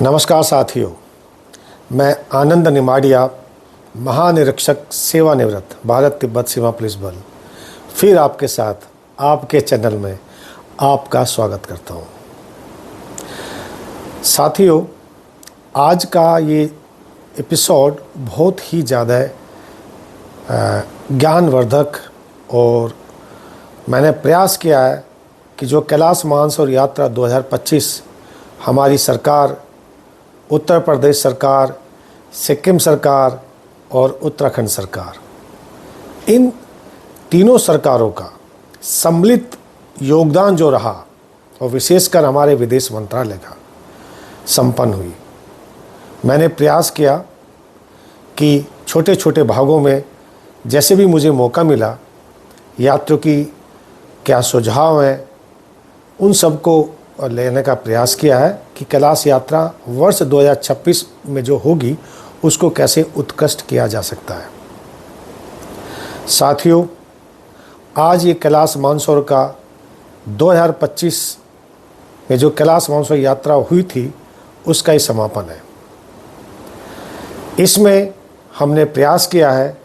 नमस्कार साथियों, मैं आनंद निमाड़िया, महानिरीक्षक सेवानिवृत्त भारत तिब्बत सीमा पुलिस बल, फिर आपके साथ आपके चैनल में आपका स्वागत करता हूं। साथियों, आज का ये एपिसोड बहुत ही ज़्यादा ज्ञानवर्धक और मैंने प्रयास किया है कि जो कैलाश मानसरोवर यात्रा 2025 हमारी सरकार, उत्तर प्रदेश सरकार, सिक्किम सरकार और उत्तराखंड सरकार, इन तीनों सरकारों का सम्मिलित योगदान जो रहा और विशेषकर हमारे विदेश मंत्रालय का संपन्न हुई। मैंने प्रयास किया कि छोटे छोटे भागों में जैसे भी मुझे मौका मिला, यात्रियों की क्या सुझाव हैं उन सबको लेने का प्रयास किया है कि कैलाश यात्रा वर्ष 2026 में जो होगी उसको कैसे उत्कृष्ट किया जा सकता है। साथियों, आज ये कैलाश मानसरोवर का 2025 में जो कैलाश मानसरोवर यात्रा हुई थी उसका ही समापन है। इसमें हमने प्रयास किया है,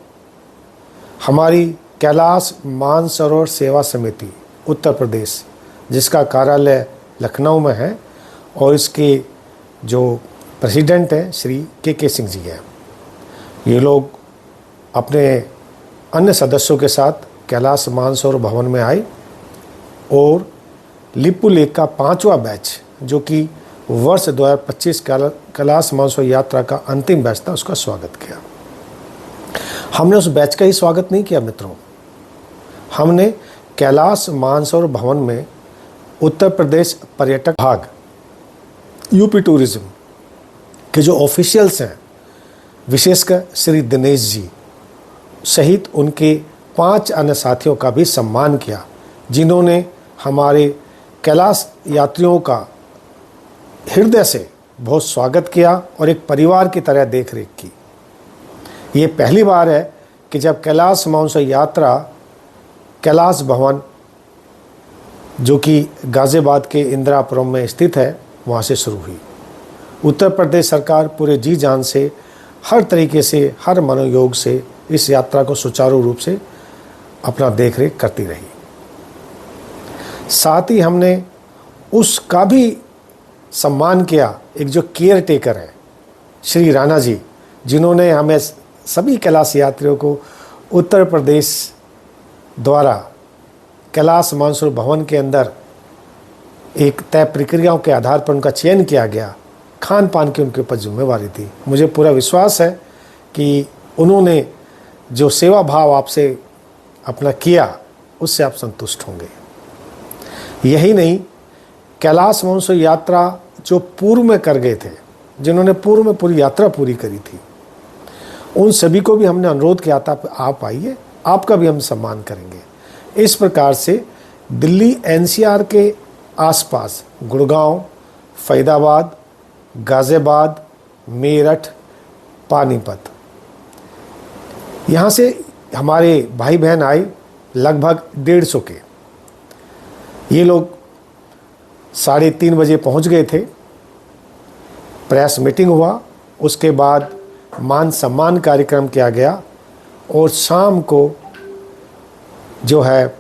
हमारी कैलाश मानसरोवर सेवा समिति उत्तर प्रदेश, जिसका कार्यालय लखनऊ में है और इसके जो प्रेसिडेंट हैं श्री के सिंह जी हैं, ये लोग अपने अन्य सदस्यों के साथ कैलाश मानसरोवर भवन में आए और लिपु लेक का 5वां बैच, जो कि वर्ष 2025 कैलाश मानसरोवर यात्रा का अंतिम बैच था, उसका स्वागत किया। हमने उस बैच का ही स्वागत नहीं किया मित्रों, हमने कैलाश मानसरोवर भवन में उत्तर प्रदेश पर्यटक विभाग, यूपी टूरिज्म के जो ऑफिशियल्स हैं, विशेषकर श्री दिनेश जी सहित उनके 5 अन्य साथियों का भी सम्मान किया, जिन्होंने हमारे कैलाश यात्रियों का हृदय से बहुत स्वागत किया और एक परिवार की तरह देख रेख की। ये पहली बार है कि जब कैलाश मानसरोवर यात्रा कैलाश भवन, जो कि गाज़ियाबाद के इंदिरापुरम में स्थित है, वहाँ से शुरू हुई। उत्तर प्रदेश सरकार पूरे जी जान से, हर तरीके से, हर मनोयोग से इस यात्रा को सुचारू रूप से अपना देखरेख करती रही। साथ ही हमने उसका भी सम्मान किया, एक जो केयर टेकर है श्री राणा जी, जिन्होंने हमें सभी कैलाश यात्रियों को उत्तर प्रदेश द्वारा कैलाश मानसरोवर भवन के अंदर एक तय प्रक्रियाओं के आधार पर उनका चयन किया गया। खान पान की उनके ऊपर जिम्मेवारी थी। मुझे पूरा विश्वास है कि उन्होंने जो सेवा भाव आपसे अपना किया उससे आप संतुष्ट होंगे। यही नहीं, कैलाश मानसरोवर यात्रा जो पूर्व में कर गए थे, जिन्होंने पूर्व में पूरी यात्रा पूरी करी थी, उन सभी को भी हमने अनुरोध किया था आप आइए, आपका भी हम सम्मान करेंगे। इस प्रकार से दिल्ली एनसीआर के आसपास गुड़गांव, फरीदाबाद, गाज़ियाबाद, मेरठ, पानीपत, यहाँ से हमारे भाई बहन आए, लगभग 150 के। ये लोग 3:30 बजे पहुँच गए थे। प्रेस मीटिंग हुआ, उसके बाद मान सम्मान कार्यक्रम किया गया और शाम को जो है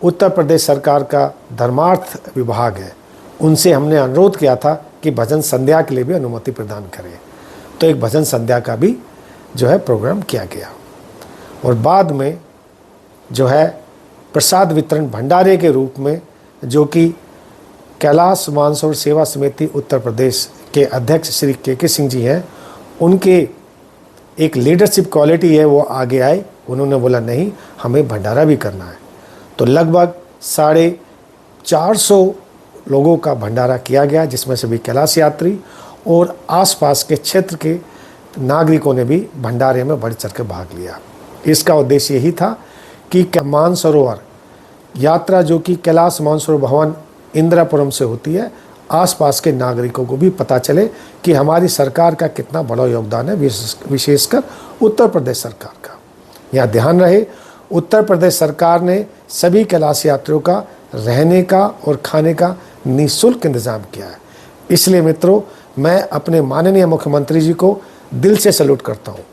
उत्तर प्रदेश सरकार का धर्मार्थ विभाग है, उनसे हमने अनुरोध किया था कि भजन संध्या के लिए भी अनुमति प्रदान करें। तो एक भजन संध्या का भी जो है प्रोग्राम किया गया और बाद में जो है प्रसाद वितरण भंडारे के रूप में, जो कि कैलाश मानसरोवर सेवा समिति उत्तर प्रदेश के अध्यक्ष श्री के सिंह जी हैं, उनके एक लीडरशिप क्वालिटी है, वो आगे आए। उन्होंने बोला नहीं, हमें भंडारा भी करना है। तो लगभग 450 लोगों का भंडारा किया गया, जिसमें सभी कैलाश यात्री और आसपास के क्षेत्र के नागरिकों ने भी भंडारे में बढ़ चढ़ कर भाग लिया। इसका उद्देश्य यही था कि मानसरोवर यात्रा, जो कि कैलाश मानसरोवर भवन इंदिरापुरम से होती है, आसपास के नागरिकों को भी पता चले कि हमारी सरकार का कितना बड़ा योगदान है, विशेषकर उत्तर प्रदेश सरकार का। यहाँ ध्यान रहे, उत्तर प्रदेश सरकार ने सभी कैलाश यात्रियों का रहने का और खाने का निःशुल्क इंतज़ाम किया है। इसलिए मित्रों, मैं अपने माननीय मुख्यमंत्री जी को दिल से सैल्यूट करता हूँ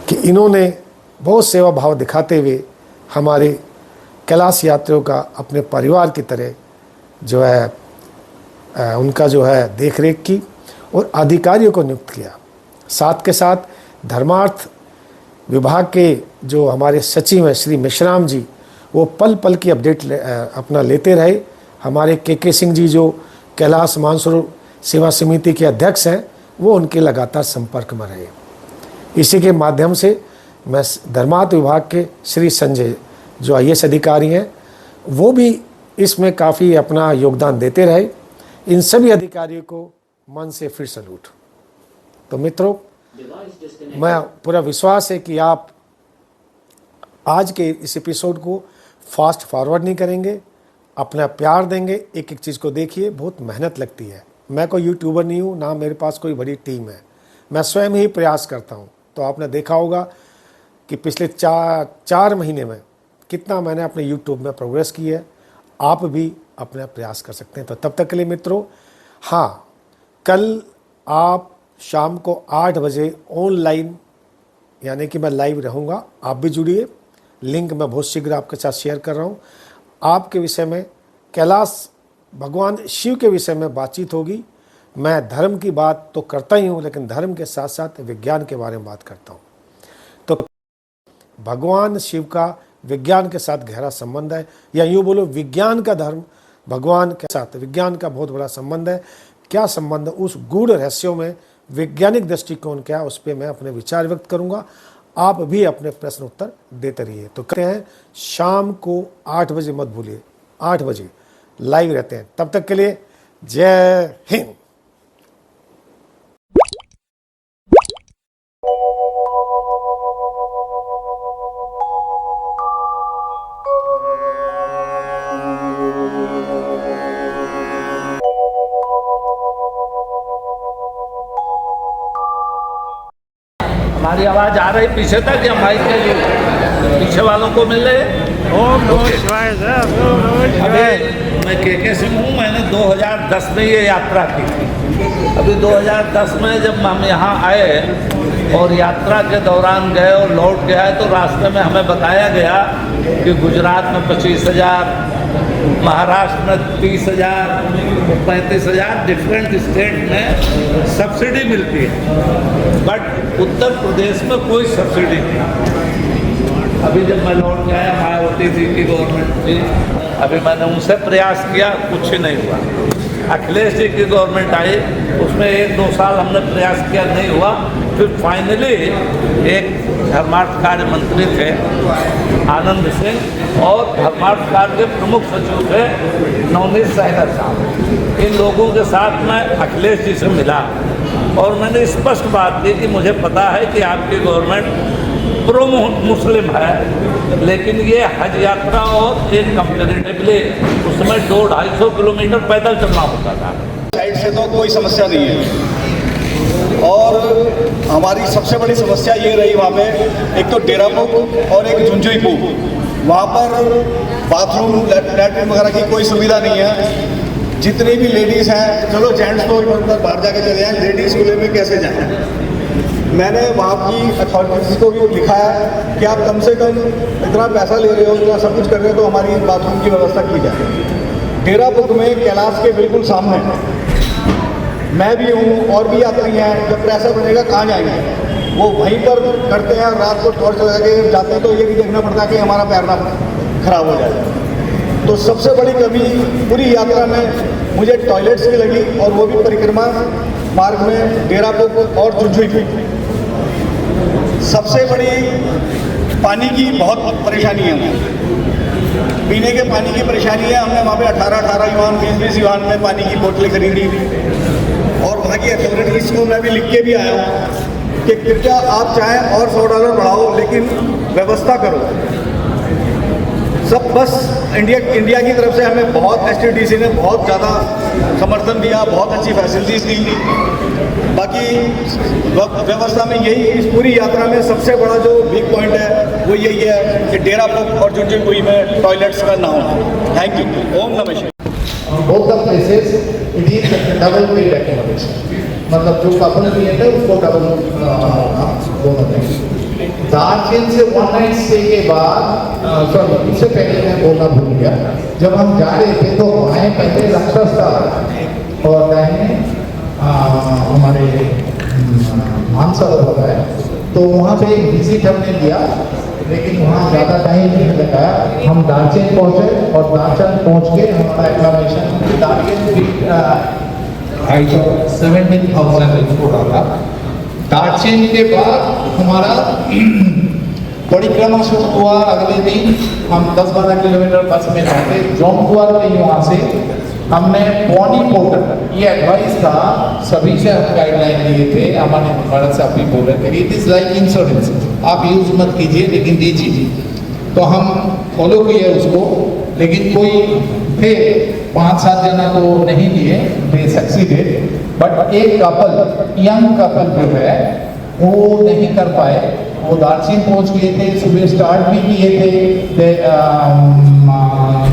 कि इन्होंने बहुत सेवा भाव दिखाते हुए हमारे कैलाश यात्रियों का अपने परिवार की तरह जो है उनका जो है देख रेख की और अधिकारियों को नियुक्त किया। साथ के साथ धर्मार्थ विभाग के जो हमारे सचिव हैं श्री मिश्राम जी, वो पल पल की अपडेट अपना लेते रहे। हमारे के सिंह जी जो कैलाश मानसरोवर सेवा समिति के अध्यक्ष हैं, वो उनके लगातार संपर्क में रहे। इसी के माध्यम से मैं धर्मार्थ विभाग के श्री संजय जो IAS अधिकारी हैं, वो भी इसमें काफ़ी अपना योगदान देते रहे। इन सभी अधिकारियों को मन से फिर सैल्यूट। तो मित्रों, मैं पूरा विश्वास है कि आप आज के इस एपिसोड को फास्ट फॉरवर्ड नहीं करेंगे, अपना प्यार देंगे। एक एक चीज़ को देखिए, बहुत मेहनत लगती है। मैं कोई यूट्यूबर नहीं हूँ, ना मेरे पास कोई बड़ी टीम है, मैं स्वयं ही प्रयास करता हूँ। तो आपने देखा होगा कि पिछले चार महीने में कितना मैंने अपने यूट्यूब में प्रोग्रेस की है। आप भी अपना प्रयास कर सकते हैं। तो तब तक के लिए मित्रों, हाँ, कल आप शाम को 8 बजे ऑनलाइन, यानी कि मैं लाइव रहूँगा, आप भी जुड़िए। लिंक मैं बहुत शीघ्र आपके साथ शेयर कर रहा हूँ। आपके विषय में, कैलाश भगवान शिव के विषय में बातचीत होगी। मैं धर्म की बात तो करता ही हूँ, लेकिन धर्म के साथ साथ विज्ञान के बारे में बात करता हूँ। तो भगवान शिव का विज्ञान के साथ गहरा संबंध है, या यूँ बोलो विज्ञान का धर्म भगवान के साथ विज्ञान का बहुत बड़ा संबंध है। क्या संबंध, उस गूढ़ रहस्यों में वैज्ञानिक दृष्टिकोण क्या है, उस पर मैं अपने विचार व्यक्त करूंगा। आप भी अपने प्रश्न उत्तर देते रहिए। तो कहते हैं शाम को 8 बजे मत भूलिए, 8 बजे लाइव रहते हैं। तब तक के लिए जय हिंद। हमारी आवाज आ रही पीछे तक, या माइक के लिए पीछे वालों को मिल रहे? ओम नमः शिवाय। अभी मैं के सिंह हूँ। मैंने 2010 में ये यात्रा की थी। अभी 2010 में जब हम यहाँ आए और यात्रा के दौरान गए और लौट के आए, तो रास्ते में हमें बताया गया कि गुजरात में 25,000, महाराष्ट्र में 30,000, 35,000 डिफरेंट स्टेट में सब्सिडी मिलती है, बट उत्तर प्रदेश में कोई सब्सिडी नहीं। अभी जब मैं लौट के आया, मायावती जी की गवर्नमेंट थी, अभी मैंने उनसे प्रयास किया, कुछ नहीं हुआ। अखिलेश जी की गवर्नमेंट आई, उसमें 1-2 साल हमने प्रयास किया, नहीं हुआ। फिर फाइनली एक धर्मार्थ कार्य मंत्री थे आनंद सिंह, और धर्मार्थ कार्य के प्रमुख सचिव थे नवनीत सहगल साहब। इन लोगों के साथ मैं अखिलेश जी से मिला और मैंने स्पष्ट बात की कि मुझे पता है कि आपकी गवर्नमेंट प्रो मुस्लिम है, लेकिन ये हज यात्रा और एक कंपेरेटिवली उसमें 200-250 किलोमीटर पैदल चलना होता था। साइड से तो कोई समस्या नहीं है, और हमारी सबसे बड़ी समस्या ये रही वहाँ पे, एक तो डेरापुक और एक झुंझुनपुर, वहाँ पर बाथरूम लैट्रिन वगैरह की कोई सुविधा नहीं है। जितनी भी लेडीज़ हैं, चलो जेंट्स तो बाहर जाके चले जाएँ, लेडीज़ खुले में कैसे जाएँ। मैंने वहाँ की अथॉरिटीज़ को भी लिखा है कि आप कम से कम इतना पैसा ले रहे हो, इतना सब कुछ कर रहे हो, तो हमारी बाथरूम की व्यवस्था की जाए। डेरापुक में कैलाश के बिल्कुल सामने मैं भी हूँ और भी यात्री हैं। जब पैसा बनेगा कहाँ जाएंगे, वो वहीं पर करते हैं, रात को टॉर्च लगा के जाते हैं, तो ये भी देखना पड़ता है कि हमारा पैर ना खराब हो जाए। तो सबसे बड़ी कमी पूरी यात्रा में मुझे टॉयलेट्स की लगी, और वो भी परिक्रमा मार्ग में डेरापुक और झुंझुनपुर। सबसे बड़ी पानी की बहुत परेशानी है, पीने के पानी की परेशानी है। हमने वहाँ पे 18-18 युआन, 20-20 युआन में पानी की बोतलें खरीदी, और वहाँ की अथॉरिटीज़ को मैं भी लिख के भी आया हूँ कि कृपया आप चाहें और $100 बढ़ाओ, लेकिन व्यवस्था करो। सब बस इंडिया की तरफ से हमें बहुत, STDC ने बहुत ज़्यादा समर्थन दिया, बहुत अच्छी फैसिलिटीज़ दी। बाकी व्यवस्था में यही, इस पूरी यात्रा में सबसे बड़ा जो वीक पॉइंट है वो यही है कि डेरापुक और झुंझुनपुर में टॉयलेट्स का ना हो। Thank you. ओम नमः शिवाय। Both the places it is double paid accommodation, मतलब जो कपल लिए थे उसको डबल दोनों देंगे। दार्जिलिंग से 1 नाइट स्टे के बाद सॉरी उससे पहले मैं बोलना भूल गया, जब हम जा रहे थे तो वहाँ पहले राक्षस था और दाहिने हमारे मानसरोवर होता है, तो वहाँ पे एक विजिट हमने लिया, लेकिन वहाँ ज़्यादा टाइम नहीं लगा। हम दार्जिलिंग पहुँचे और दार्जिलिंग पहुँच के हमारा एक्लामेशन दार्जिलिंग 17,000 को डाला। दार्जिलिंग के बाद हमारा परिक्रमा शुरू हुआ। अगले दिन हम 10-12 किलोमीटर बस में जाते जोंगुआर के वहाँ से हमने पौनी पोर्टल, ये एडवाइस था सभी से, हम गाइडलाइन दिए थे, हमारे भारत साहब भी बोल रहे थे इट इज़ लाइक इंश्योरेंस, आप यूज़ मत कीजिए लेकिन दीजिए। तो हम फॉलो किए उसको, लेकिन कोई थे 5-7 जना तो नहीं दिए, दे सक्सीडेड, बट एक कपल यंग कपल जो है वो नहीं कर पाए। वो दार्जिलिंग पहुंच गए थे, सुबह स्टार्ट भी किए थे,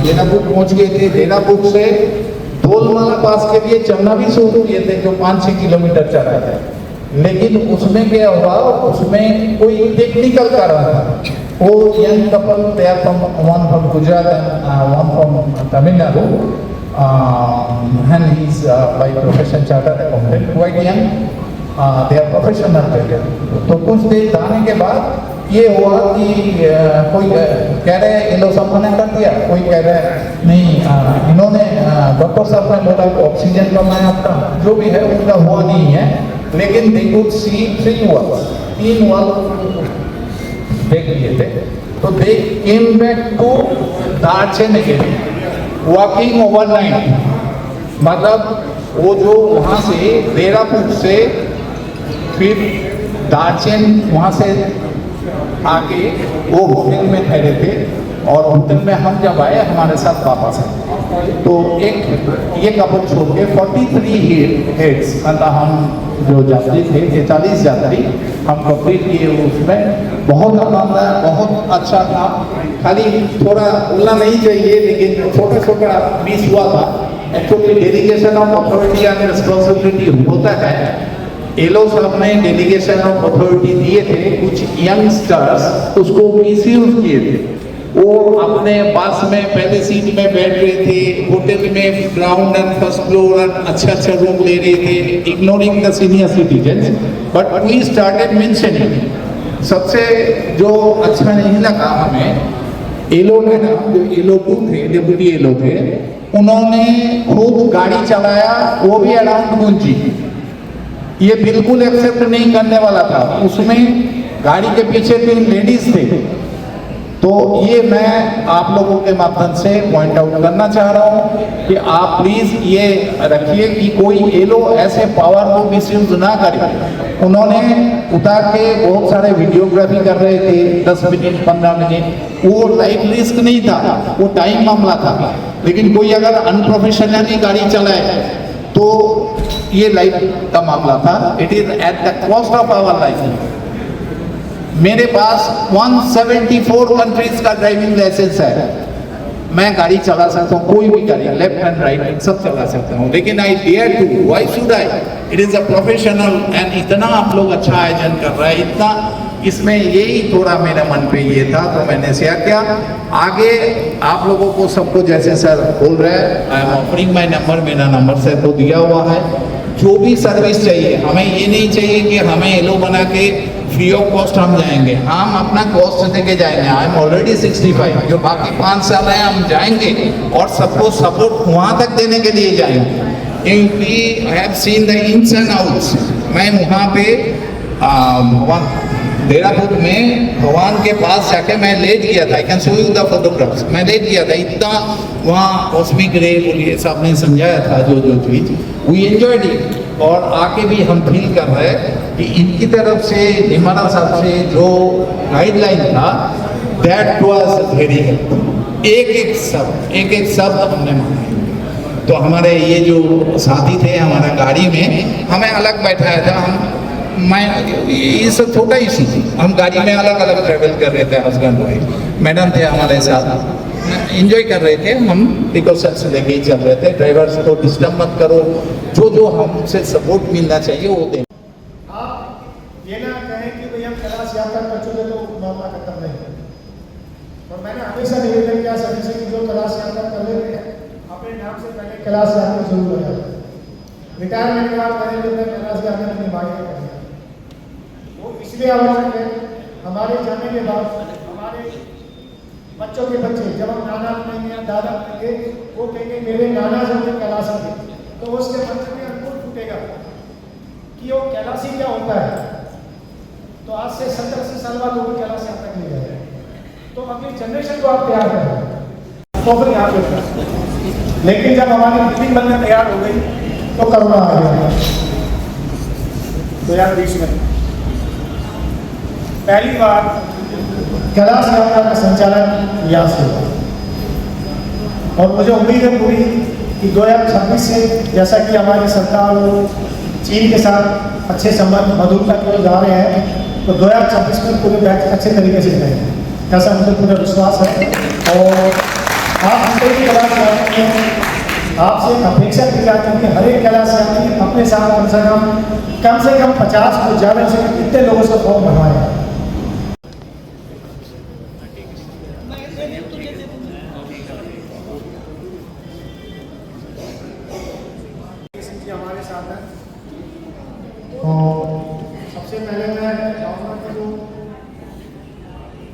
देनापुर पहुंच गए थे, देनापुर से धोलमाला पास के लिए चलना भी शुरू किए थे जो 5-6 किलोमीटर चला था, लेकिन उसमें क्या हुआ, उसमें कोई टेक्निकल कारण था। वो young couple, they are from one from Gujarat and one from Tamil Nadu, and he's by profession chartered accountant, quite young, they are professional trader। तो कुछ देर जाने के बाद ये हुआ कि कोई कह रहे ये लोग सब मना कर दिया, कोई कह रहे नहीं, इन्होंने डॉक्टर साहब ने बोला ऑक्सीजन का मैं आपका जो भी है उनका हुआ नहीं है, लेकिन they could see 3 walls, 3 wall देख लिए थे। तो they came back to Darjeeling again, walking overnight, मतलब वो जो वहाँ से देहरादून से फिर दार्जिलिंग वहाँ से आके वो होटल में ठहरे थे, और होटल में हम जब आए हमारे साथ वापस आए तो एक ये कपल छोड़ के 43 हेड्स, मतलब हम जो यात्री थे 43 यात्री हम कंप्लीट किए। उसमें बहुत आनंद आया, बहुत अच्छा था, खाली थोड़ा बोलना नहीं चाहिए लेकिन छोटा छोटा मिस हुआ था। Actually delegation of authority and responsibility होता है, ये लोग साहब ने डेलीगेशन ऑफ अथॉरिटी दिए थे, कुछ यंगस्टर्स उसको मिसयूज किए थे। वो अपने बस में पहले सीट में बैठ रहे थे, होटल में ground and first floor and अच्छा रूम ले रहे थे, ignoring the senior citizen. But we started mentioning, सबसे जो अच्छा नहीं लगा हमें, एलो ने ना, जो एलो 2 थे, डेप्यूटी एलो थे, उन्होंने खूब गाड़ी चलाया, वो भी अराउंड गुंजी। ये बिल्कुल एक्सेप्ट नहीं करने वाला था। उसमें गाड़ी के पीछे 3 लेडीज थे। तो ये मैं आप लोगों के माध्यम से पॉइंट आउट करना चाह रहा हूँ कि आप प्लीज ये रखिए कि कोई ये लोग ऐसे पावर को मिसयूज ना करे। उन्होंने उतार के बहुत सारे वीडियोग्राफी कर रहे थे, 10 मिनट 15 मिनट, वो लाइफ रिस्क नहीं था, वो टाइम मामला था। लेकिन कोई अगर अनप्रोफेशनली गाड़ी चलाए तो ये लाइफ का मामला था। It is at the cost of our life. मेरे पास 174 कंट्रीज का ड्राइविंग लाइसेंस है, मैं गाड़ी चला सकता हूँ, कोई भी गाड़ी, लेफ्ट एंड राइट सब चला सकता हूँ, लेकिन I dare to, why should I? It is a professional and इतना आप लोग अच्छा आयोजन कर रहे हैं, इतना, इसमें यही थोड़ा मेरे मन पे ये था तो मैंने शेयर किया। आगे आप लोगों को सबको जैसे सर बोल रहे हैं, I am offering my number, मेरा नंबर से तो दिया हुआ है। जो भी सर्विस चाहिए, हमें ये नहीं चाहिए कि हमें एलो बना के फ्री ऑफ कॉस्ट हम जाएंगे, हम अपना कॉस्ट देके जाएंगे। आई एम ऑलरेडी 65, जो बाकी 5 साल है हम जाएंगे और सबको सपोर्ट वहाँ तक देने के लिए जाएंगे। क्योंकि I have seen the ins and outs. मैं वहाँ पे देहरादून में भगवान के पास जाके मैं लेट गया था, I can show you the photographs, मैं लेट गया था, इतना वहाँ कॉस्मिक रे बोलिए साहब ने समझाया था जो चीज, वी एंजॉयड इट। और आके भी हम फील कर रहे हैं कि इनकी तरफ से, निमाना साहब से जो गाइडलाइन था, दैट वाज वेरी हेल्पफुल। एक एक शब्द हमने माना। तो हमारे ये जो साथी थे हमारा गाड़ी में, हमें अलग बैठाया था, मैं ये सब छोटा इशू, हम गाड़ी में अलग अलग ट्रेवल कर रहे थे, हस्बैंड वाइफ, मैडम थे हमारे साथ। एंजॉय कर रहे थे, हम प्रिकॉशंस लेके ही चल रहे थे, ड्राइवर्स को डिस्टर्ब मत करो, जो जो हमसे सपोर्ट मिलना चाहिए वो दें। आप ये ना कहें कि भाई हम कैलाश यात्रा कर चुके तो मामला खत्म नहीं है। और मैंने हमेशा निवेदन किया सभी से कि जो कैलाश यात्रा कर लेते हैं अपने नाम से पहले कैलाश यात्रा जरूर हो जाए। रिटायरमेंट के बाद मैंने जो कैलाश यात्रा की निभाई है वो इसलिए आवश्यक है, हमारे जाने के बाद हमारे बच्चों के बच्चे जब हम नाना बनेंगे या दादा बनेंगे वो कहेंगे मेरे नाना जब थे कैलाशी थे, तो उसके बच्चे में अंकुर फूटेगा कि वो कैलाशी क्या होता है। तो आज से 70-80 साल बाद वो भी कैलाश यात्रा के लिए जाएगा। तो अगली जनरेशन को आप तैयार करें तो फिर यहाँ पे, लेकिन जब हमारी मीटिंग बनने तैयार हो गई तो कोरोना आ गया 2020 में। पहली बार कैलाश यात्रा का संचालन यहाँ से हुआ और मुझे उम्मीद है पूरी कि 2026 से जैसा कि हमारी सरकार चीन के साथ अच्छे संबंध मधुरता की ओर जा रहे हैं, तो 2026 में पूरे बैच अच्छे तरीके से जाएंगे, ऐसा मुझे पूरा विश्वास है। और आप हमसे भी कैलाश यात्री हैं, आपसे अपेक्षा की जाती है कि हर एक कैलाश यात्री अपने साथ कम से कम 50 को ज़्यादा से कितने लोगों से फॉर्म भरवाएं। हमारे साथ है और सबसे पहले मैं चाहूँगा कि जो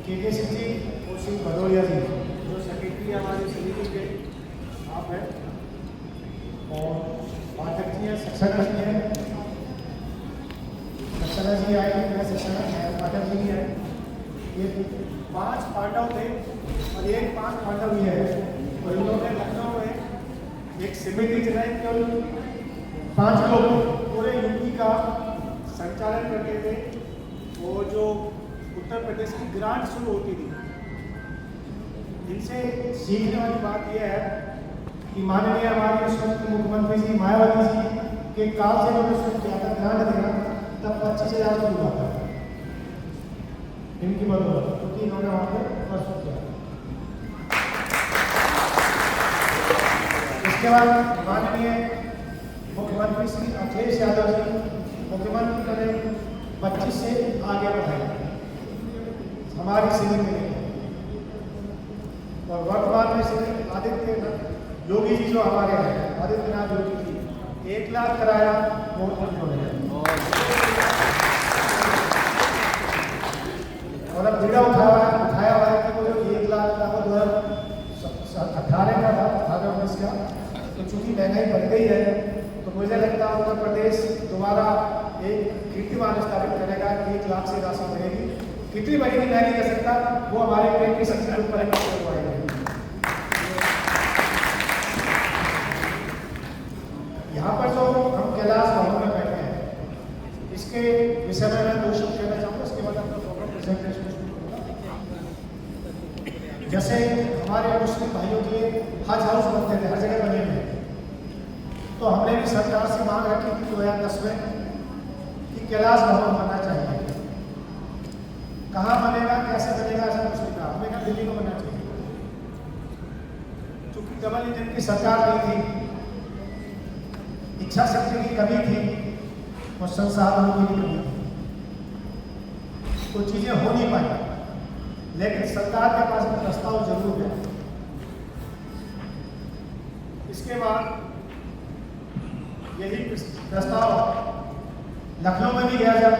के सिंह जी और सिंह भदौरिया जी जो सेक्रेटरी हमारे समिति के आप हैं और पाठक जी हैं, शिक्षक जी हैं, सक्सेना जी आए हैं, मैं सक्सेना पाठक जी भी आए। ये 5 पांडव थे और एक 5 पांडव ही है और इन लोगों ने लखनऊ में एक समिति चलाई केवल 5 लोग पूरे यूपी का संचालन करते थे। वो जो उत्तर प्रदेश की ग्रांट शुरू होती थी, इनसे सीखने वाली बात यह है कि माननीय हमारे उस वक्त मुख्यमंत्री जी मायावती जी के काल से उन्होंने शुरू किया था ग्रांट देना, तब 25,000 शुरू हुआ था इनकी बदौलत, क्योंकि इन्होंने वहाँ पर प्रस्तुत किया। इसके बाद माननीय मुख्यमंत्री श्री अखिलेश यादव जी मुख्यमंत्री ने 25 से आगे बढ़ाया हमारी शिविर में, और वर्तमान में श्री आदित्य योगी जी जो हमारे हैं, आदित्यनाथ योगी जी 1 लाख कराया मुख्यमंत्री ने, और अब जिला उठाया हुआ है कि वो जो 1 लाख का वो 2018 का था, 18-19 का, तो चूंकि महंगाई बढ़ गई है तो मुझे लगता है उत्तर प्रदेश दोबारा एक कीर्तिमान स्थापित करेगा कि 1 लाख से राशि बढ़ेगी। कितनी बढ़ेगी मैं नहीं कह सकता, वो हमारे पेट की शक्ति के ऊपर आएगी। यहाँ पर जो हम कैलाश भवन में बैठे हैं इसके विषय में मैं 2 शब्द कहना चाहूँगा, उसके बाद अपना प्रोग्राम प्रेजेंटेशन शुरू करूँगा। जैसे हमारे मुस्लिम भाइयों के हज हाउस बनते थे, हर जगह बने हुए, तो हमने भी सरकार से मांग रखी थी 2010 में कि कैलाश भवन बनना चाहिए। कहाँ बनेगा, कैसे बनेगा, ऐसा कुछ नहीं था, हमें कहा दिल्ली में बनना चाहिए। चूंकि डबल इंजन की सरकार नहीं थी, इच्छा शक्ति की कमी थी और संसाधनों की भी कमी थी, कुछ चीजें हो नहीं पाई, लेकिन सरकार के पास में प्रस्ताव जरूर है। इसके बाद यही प्रस्ताव लखनऊ में भी गया, जब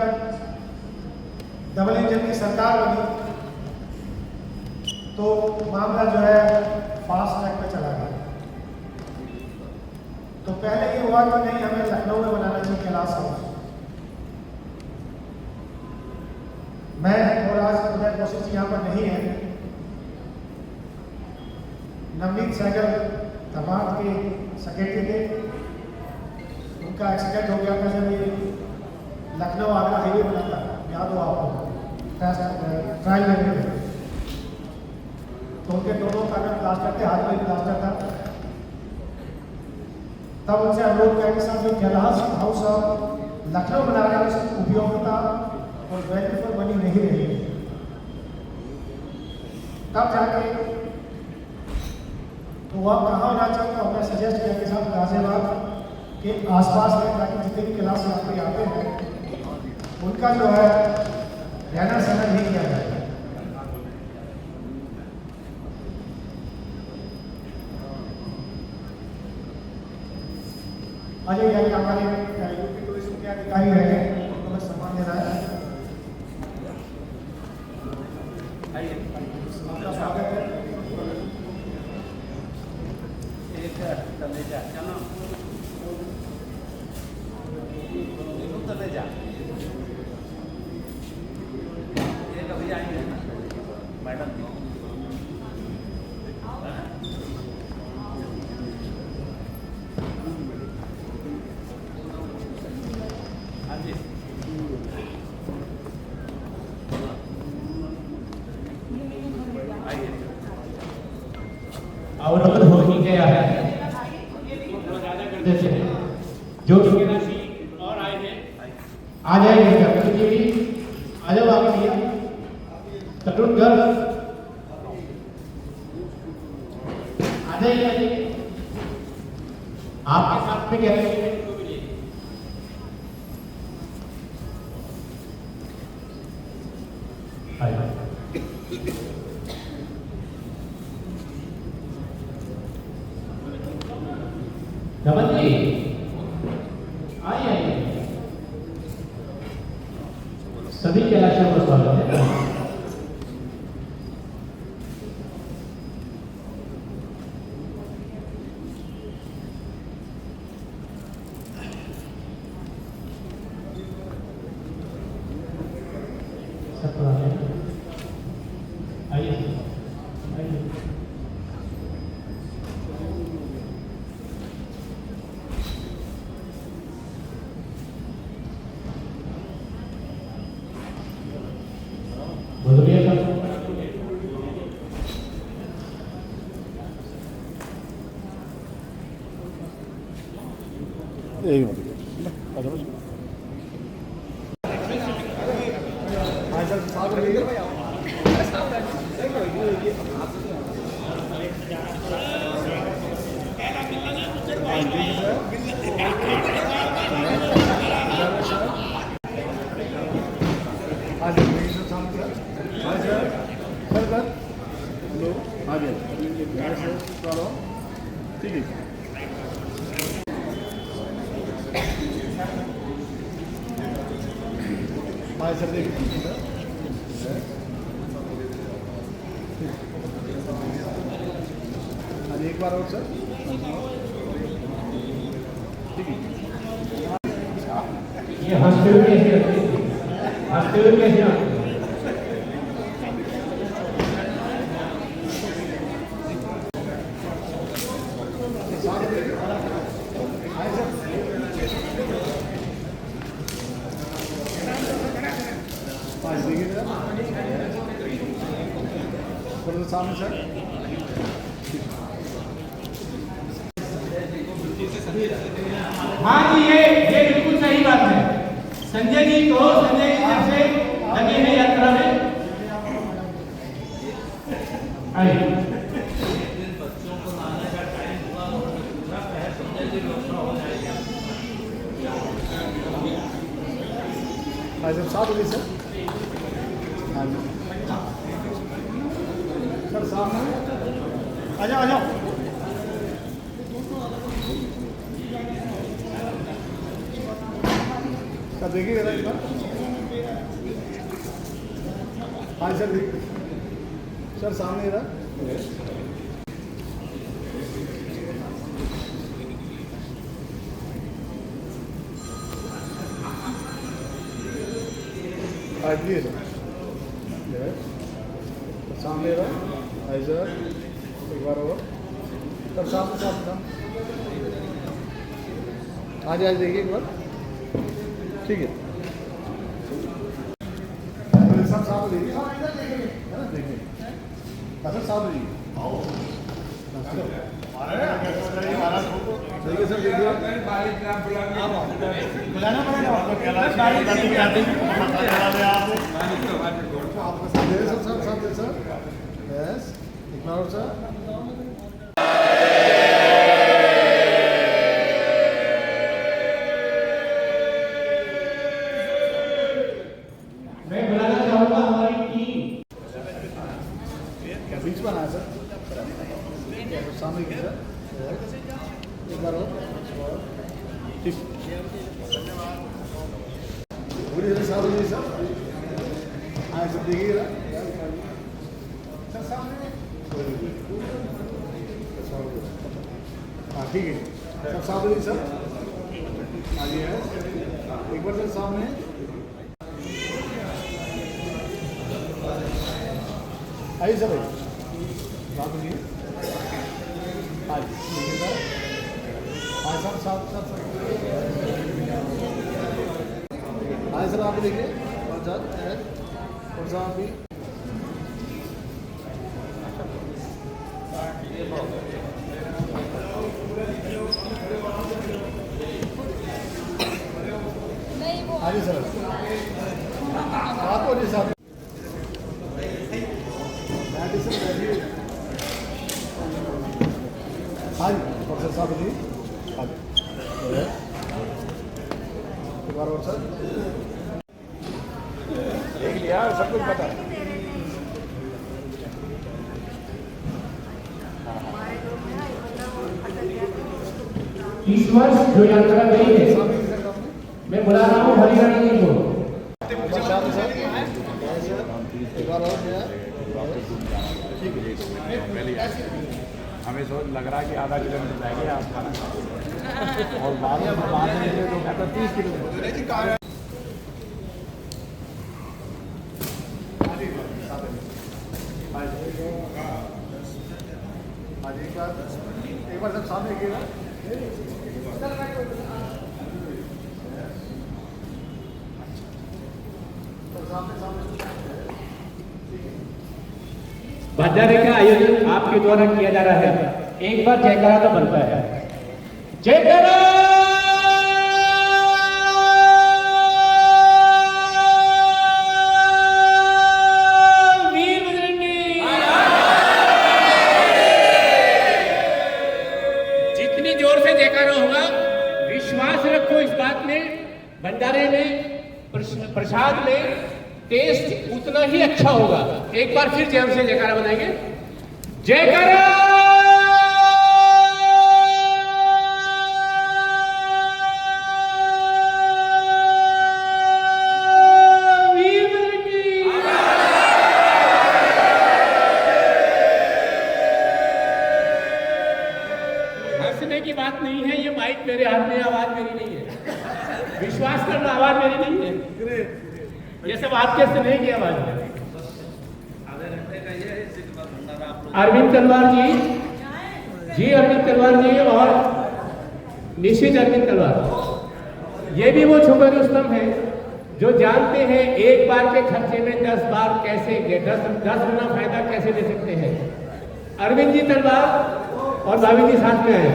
डबल इंजन की सरकार बनी तो मामला जो है फास्ट ट्रैक पे चला गया। तो पहले ये हुआ कि नहीं, हमें लखनऊ में बनाना चाहिए कैलाश हाउस। मैं और आज उदय कौशिक यहाँ पर नहीं है, नवनीत सहगल धमाट के सेक्रेटरी थे, उनका एक्सीडेंट हो गया था जब ये लखनऊ आगरा हाईवे बना था, याद हो आपको, ट्रायल में, तो उनके दोनों कान में प्लास्टर थे, हाथ में प्लास्टर था। तब उनसे अनुरोध किया कि साहब जो कैलाश हाउस लखनऊ बना रहे हैं उसकी उपयोगिता और वैल्यू पर बनी नहीं रही। तब जाके 2019 तो वह कहाँ होना चाहता हूँ, मैं सजेस्ट किया कि साहब गाजियाबाद के आसपास में, ताकि जितने भी क्लास यात्री आते हैं उनका जो है रहना सहना नहीं किया जाए। अजय यानी हमारे यूपी टूरिज्म के अधिकारी रहे, उनको मैं सम्मान दे रहा है। आपका स्वागत है। मैडम अवरोध हो ही गया है। जैसे जो राशि और आए हैं आ जाएंगे क्या जी भी आ जाओ आप भैया तरुण गर्ग आ जाइए आपके साथ में क्या है नमन जी आइए सभी कैलाशियों का स्वागत है। आइए बोलिए सर। एक बार और सर ये हंसते हुए कैसे रखते हैं? हंसते हुए कैसे रखते हैं? सामने सर हाँ जी ये बिल्कुल सही बात है। संजय जी को संजय जी जब से लगे हैं यात्रा में आइए बच्चों को लाने का टाइम हुआ और पूरा पहले संजय जी व्यवस्था हो जाएगी। जब 7 बजे सर सर सामने आ जाओ सर देखिए जरा एक बार हाँ सर देखिए सर सामने जरा आज भी सर सामने रहा सर एक बार और सर सामने आज देखिए एक बार ठीक है सब सामने देखिए है ना देखिए सर सामने देखिए देखिए सर देखिए बुलाना पड़ेगा आपको सर यस एक बार और सर ठीक है सब सामने सर आगे है एक बार सर सामने आइए सर बात होगी आज सर साथ साथ आइए सर आप देखिए और साहब भी आइए सर आप जी साहब हाँ प्रोफेसर साहब जी हाँ एक बार और सर देख लिया सब कुछ पता है इस वर्ष जो यात्रा गई है मैं बुला रहा हूँ हरियाणा जी को। एक बार और हमें सोच लग रहा है कि आधा किलोमीटर जाएंगे आप खाना और बाद में तो कहता 30 किलोमीटर। एक बार सब सामने गिरा भंडारे का आयोजन आपके द्वारा किया जा रहा है, एक बार जयकारा तो बनता है। जयकारा वीर बजरंगी। जितनी जोर से जयकारा होगा विश्वास रखो इस बात में, भंडारे में प्रसाद में टेस्ट उतना ही अच्छा होगा। एक बार फिर जय से जयकारा बनाएंगे। जयकारा वीर बजरंगी। हंसने की बात नहीं है, ये माइक मेरे हाथ में, आवाज मेरी नहीं है। विश्वास करना, आवाज मेरी नहीं है, ये सब आपके स्नेह की आवाज है। अरविंद तलवार जी, अरविंद तलवार जी और निश्चित अरविंद तलवार, ये भी वो छुपे रुस्तम है जो जानते हैं एक बार के खर्चे में 10 बार कैसे 10 गुना फायदा कैसे ले सकते हैं। अरविंद जी तलवार और भाभी जी साथ में आए।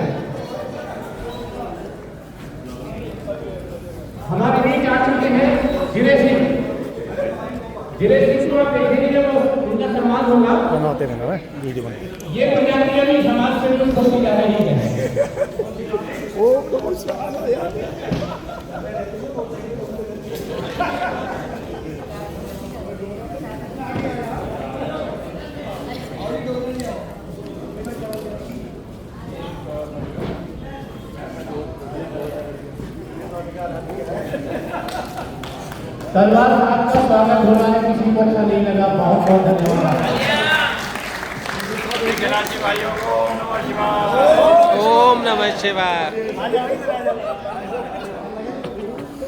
हमारे बीच आ चुके हैं जिले सिंह को आप देखेंगे जब उनका सम्मान होगा। बनाते रहना है वीडियो बना ये पंजाबियों की समाज से लोग खुशी जा रही है। ओ बहुत सवाल है यार तलवार साहब का स्वागत होना है, किसी को अच्छा नहीं लगा। बहुत बहुत धन्यवाद। ओम नमः शिवाय।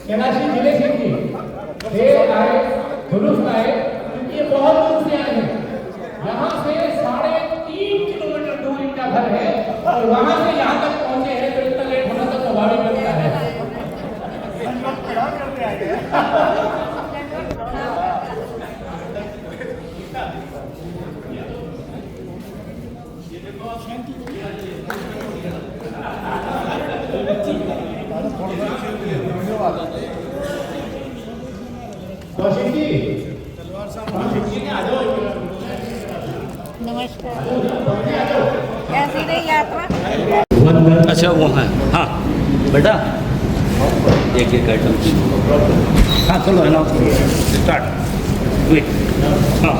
कैलाशी जिले से भी आए, दुरुस्त आए, क्योंकि ये बहुत दूर से आए हैं। यहाँ से 3.5 किलोमीटर दूर इनका घर है और वहाँ से यहाँ तक पहुँचे हैं, तो इतना लेट होना तो स्वाभाविक बनता है। नमस्कार। कैसी रही यात्रा? अच्छा वो है हाँ बेटा एक आइटम हाँ चलो अनाउंस करिए स्टार्ट क्विक हाँ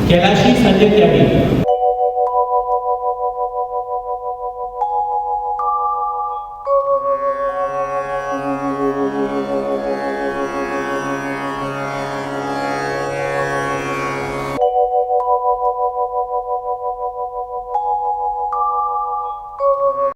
कैलाशी संजय त्यागी।